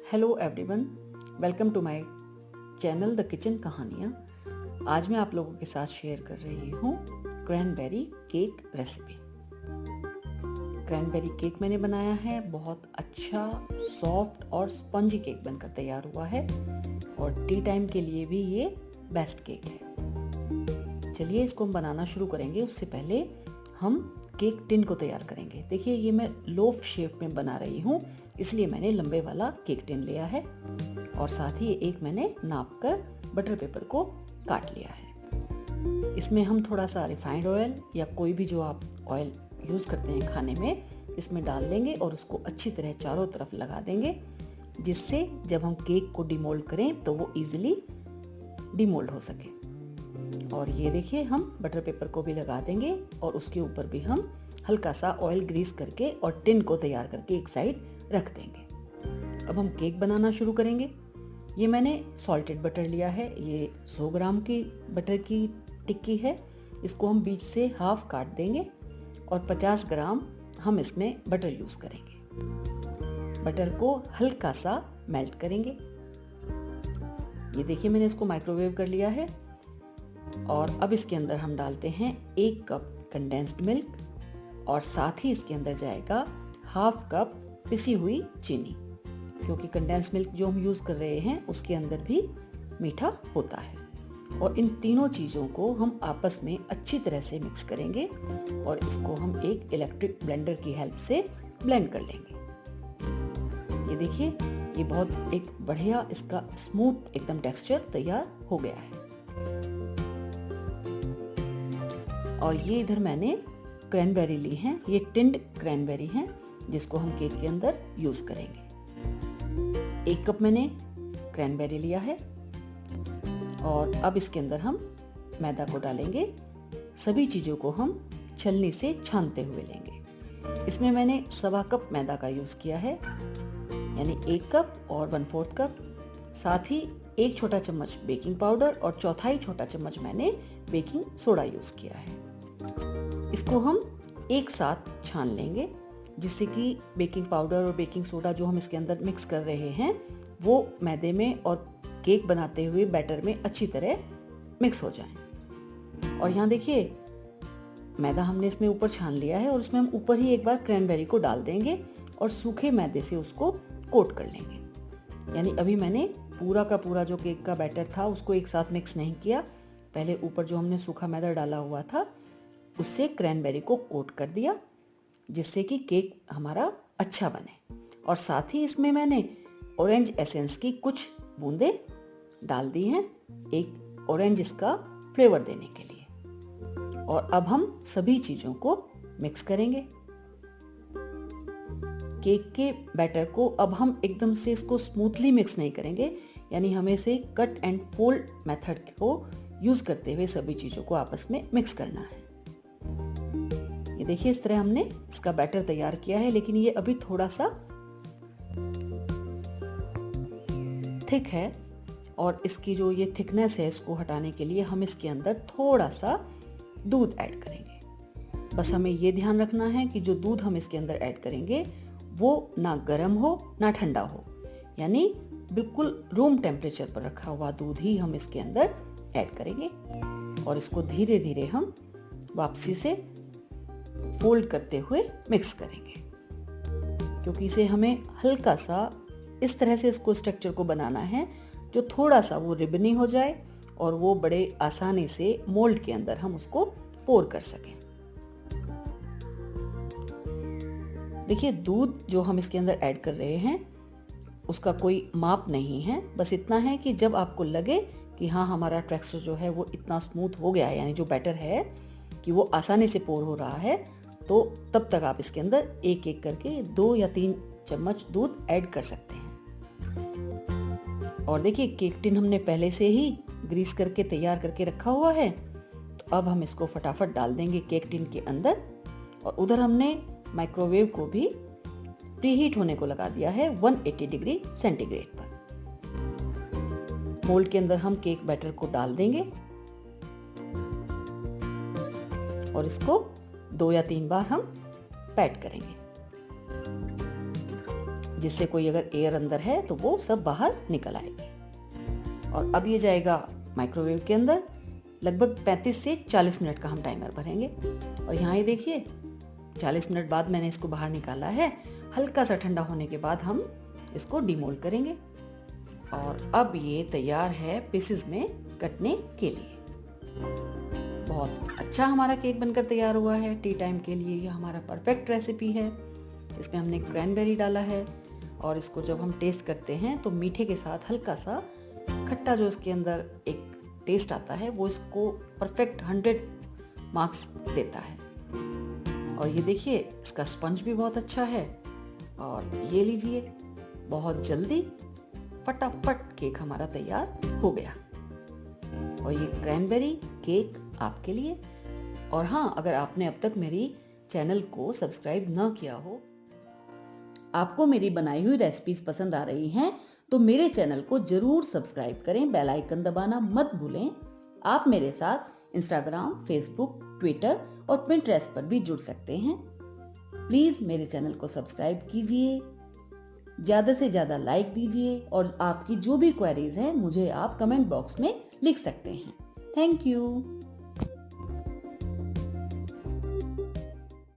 Hello everyone, welcome to my channel the kitchen कहानियाँ। आज मैं आप लोगों के साथ शेयर कर रही हूँ cranberry cake recipe. Cranberry cake मैंने बनाया है, बहुत अच्छा सॉफ्ट और स्पंजी केक बनकर तैयार हुआ है और टी टाइम के लिए भी ये बेस्ट केक है। चलिए इसको हम बनाना शुरू करेंगे। उससे पहले हम केक टिन को तैयार करेंगे। देखिए ये मैं लोफ शेप में बना रही हूँ, इसलिए मैंने लंबे वाला केक टिन लिया है और साथ ही एक मैंने नाप कर बटर पेपर को काट लिया है। इसमें हम थोड़ा सा रिफाइंड ऑयल या कोई भी जो आप ऑयल यूज़ करते हैं खाने में, इसमें डाल देंगे और उसको अच्छी तरह चारों तरफ लगा देंगे, जिससे जब हम केक को डिमोल्ड करें तो वो ईजिली डिमोल्ड हो सके। और ये देखिए हम बटर पेपर को भी लगा देंगे और उसके ऊपर भी हम हल्का सा ऑयल ग्रीस करके और टिन को तैयार करके एक साइड रख देंगे। अब हम केक बनाना शुरू करेंगे। ये मैंने सॉल्टेड बटर लिया है, ये 100 ग्राम की बटर की टिक्की है। इसको हम बीच से हाफ काट देंगे और 50 ग्राम हम इसमें बटर यूज़ करेंगे। बटर को हल्का सा मेल्ट करेंगे। ये देखिए मैंने इसको माइक्रोवेव कर लिया है और अब इसके अंदर हम डालते हैं 1 कप कंडेंस्ड मिल्क और साथ ही इसके अंदर जाएगा हाफ कप पिसी हुई चीनी, क्योंकि कंडेंस्ड मिल्क जो हम यूज़ कर रहे हैं उसके अंदर भी मीठा होता है। और इन तीनों चीज़ों को हम आपस में अच्छी तरह से मिक्स करेंगे और इसको हम एक इलेक्ट्रिक ब्लेंडर की हेल्प से ब्लेंड कर लेंगे। ये देखिए ये बहुत एक बढ़िया इसका स्मूथ एकदम टेक्सचर तैयार हो गया है। और ये इधर मैंने क्रैनबेरी ली हैं, ये टिन्ड क्रैनबेरी हैं जिसको हम केक के अंदर यूज़ करेंगे। 1 कप मैंने क्रैनबेरी लिया है और अब इसके अंदर हम मैदा को डालेंगे। सभी चीज़ों को हम छलनी से छानते हुए लेंगे। इसमें मैंने 1.25 कप मैदा का यूज़ किया है, यानी 1 कप और 1/4 कप। साथ ही 1 छोटा चम्मच बेकिंग पाउडर और 1/4 छोटा चम्मच मैंने बेकिंग सोडा यूज़ किया है। इसको हम एक साथ छान लेंगे, जिससे कि बेकिंग पाउडर और बेकिंग सोडा जो हम इसके अंदर मिक्स कर रहे हैं वो मैदे में और केक बनाते हुए बैटर में अच्छी तरह मिक्स हो जाएं। और यहाँ देखिए मैदा हमने इसमें ऊपर छान लिया है और उसमें हम ऊपर ही एक बार क्रैनबेरी को डाल देंगे और सूखे मैदे से उसको कोट कर लेंगे। यानी अभी मैंने पूरा का पूरा जो केक का बैटर था उसको एक साथ मिक्स नहीं किया, पहले ऊपर जो हमने सूखा मैदा डाला हुआ था उससे क्रैनबेरी को कोट कर दिया, जिससे कि केक हमारा अच्छा बने। और साथ ही इसमें मैंने ऑरेंज एसेंस की कुछ बूंदें डाल दी हैं, एक ऑरेंज इसका फ्लेवर देने के लिए। और अब हम सभी चीज़ों को मिक्स करेंगे। केक के बैटर को अब हम एकदम से इसको स्मूथली मिक्स नहीं करेंगे, यानी हमें से कट एंड फोल्ड मेथड को यूज़ करते हुए सभी चीज़ों को आपस में मिक्स करना है। ये देखिए इस तरह हमने इसका बैटर तैयार किया है, लेकिन ये अभी थोड़ा सा थिक है और इसकी जो ये थिकनेस है इसको हटाने के लिए हम इसके अंदर थोड़ा सा दूध ऐड करेंगे। बस हमें ये ध्यान रखना है कि जो दूध हम इसके अंदर ऐड करेंगे वो ना गर्म हो ना ठंडा हो, यानी बिल्कुल रूम टेम्परेचर पर रखा हुआ दूध ही हम इसके अंदर ऐड करेंगे। और इसको धीरे धीरे हम वापसी से फोल्ड करते हुए मिक्स करेंगे, क्योंकि इसे हमें हल्का सा इस तरह से इसको स्ट्रक्चर को बनाना है जो थोड़ा सा वो रिबनी हो जाए और वो बड़े आसानी से मोल्ड के अंदर हम उसको पोर कर सकें। देखिए दूध जो हम इसके अंदर ऐड कर रहे हैं उसका कोई माप नहीं है, बस इतना है कि जब आपको लगे कि हाँ हमारा टेक्सचर जो है वो इतना स्मूथ हो गया है, यानी जो बैटर है कि वो आसानी से पोर हो रहा है, तो तब तक आप इसके अंदर एक एक करके 2 या 3 चम्मच दूध ऐड कर सकते हैं। और देखिए केक टिन हमने पहले से ही ग्रीस करके तैयार करके रखा हुआ है, तो अब हम इसको फटाफट डाल देंगे केक टिन के अंदर। और उधर हमने माइक्रोवेव को भी प्रीहीट होने को लगा दिया है 180 डिग्री सेंटीग्रेड पर। मोल्ड के अंदर हम केक बैटर को डाल देंगे और इसको 2 या 3 बार हम पैट करेंगे। जिससे कोई अगर एयर अंदर है तो वो सब बाहर निकल आएगी। और अब ये जाएगा माइक्रोवेव के अंदर। लगभग 35 से 40 मिनट का हम टाइमर भरेंगे। और यहाँ ये देखिए 40 मिनट बाद मैंने इसको बाहर निकाला है। हल्का सा ठंडा होने के बाद हम इसको डिमोल्ड करेंगे और अब ये तैयार है पीसेस में कटने के लिए। बहुत अच्छा हमारा केक बनकर तैयार हुआ है। टी टाइम के लिए ये हमारा परफेक्ट रेसिपी है। इसमें हमने क्रैनबेरी डाला है और इसको जब हम टेस्ट करते हैं तो मीठे के साथ हल्का सा खट्टा जो इसके अंदर एक टेस्ट आता है वो इसको परफेक्ट 100 मार्क्स देता है। और ये देखिए इसका स्पंज भी बहुत अच्छा है। और ये लीजिए, बहुत जल्दी फटाफट केक हमारा तैयार हो गया। और ये क्रैनबेरी केक आपके लिए। और हाँ, अगर आपने अब तक मेरी चैनल को सब्सक्राइब न किया हो, आपको मेरी बनाई हुई रेसिपीज पसंद आ रही हैं तो मेरे चैनल को जरूर सब्सक्राइब करें, बेल आइकन दबाना मत भूलें। आप मेरे साथ इंस्टाग्राम, फेसबुक, ट्विटर और पिंटरेस्ट पर भी जुड़ सकते हैं। प्लीज मेरे चैनल को सब्सक्राइब कीजिए, ज्यादा से ज्यादा लाइक दीजिए और आपकी जो भी क्वेरीज हैं मुझे आप कमेंट बॉक्स में लिख सकते हैं। Thank you.